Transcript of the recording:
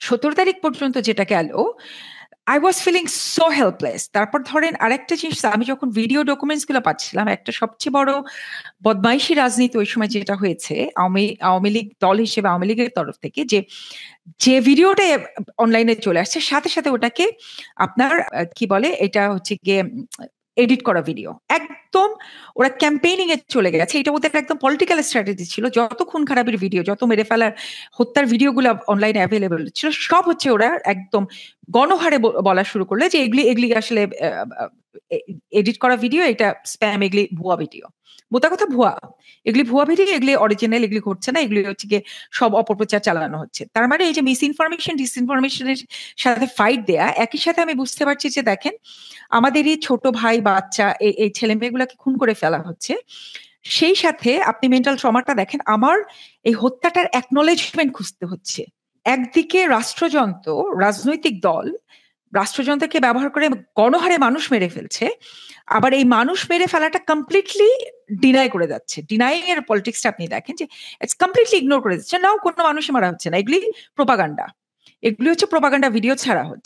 17 তারিখ পর্যন্ত যেটা গেল, I was feeling so helpless. তারপর ধরেন আরেকটা জিনিস, আমি যখন ভিডিও ডকুমেন্টস গুলো পাচ্ছিলাম, একটা সবচেয়ে বড় বদমাইশি রাজনীতি ওই সময় যেটা হয়েছে আওয়ামী লীগ দল হিসেবে, আওয়ামী লীগের তরফ থেকে, যে ভিডিওটা অনলাইনে চলে আসছে সাথে সাথে ওটাকে আপনার কি বলে, এটা হচ্ছে গিয়ে এডিট করা ভিডিও, একদম ওরা ক্যাম্পেইনিং এ চলে গেছে। এটা ওদের একদম পলিটিক্যাল স্ট্র্যাটেজি ছিল। যত খুন খারাপের ভিডিও, যত মেরে ফেলার, হত্যার ভিডিওগুলো অনলাইনে অ্যাভেলেবল ছিল, সব হচ্ছে ওরা একদম গণহারে বলা শুরু করলে যে এগুলি এগুলি আসলে এডিট করা ভিডিও, এটা স্প্যাম, এগুলি ভুয়া ভিডিও। মোটা কথা ভুয়া, এগুলি ভুয়া ভিডিও, এগুলি অরিজিনাল, এগুলি ঘটছে না, এগুলি হচ্ছে গিয়ে সব অপপ্রচার চালানো হচ্ছে। তার মানে এই যে মিস ইনফরমেশন, ডিসইনফরমেশনের সাথে ফাইট দেয়া, একই সাথে আমি বুঝতে পারছি যে দেখেন আমাদের এই ছোট ভাই বাচ্চা, এই ছেলে মেয়েগুলাকে খুন করে ফেলা হচ্ছে। সেই সাথে আপনি মেন্টাল ট্রমাটা দেখেন, আমার এই হত্যাটার অ্যাকনোলেজমেন্ট খুঁজতে হচ্ছে। একদিকে রাষ্ট্রযন্ত্র, রাজনৈতিক দল রাষ্ট্রযন্ত্রকে ব্যবহার করে গণহারে মানুষ মেরে ফেলছে, আবার এই মানুষ মেরে ফেলাটা কমপ্লিটলি ডিনাই করে যাচ্ছে। ডিনাইং এর পলিটিক্সটা আপনি দেখেন যে ইটস কমপ্লিটলি ইগনোর করে যাচ্ছে, নাও কোনো মানুষই মারা হচ্ছে না, এগুলি প্রোপাগান্ডা, এগুলি হচ্ছে প্রোপাগান্ডা ভিডিও ছাড়া হচ্ছে।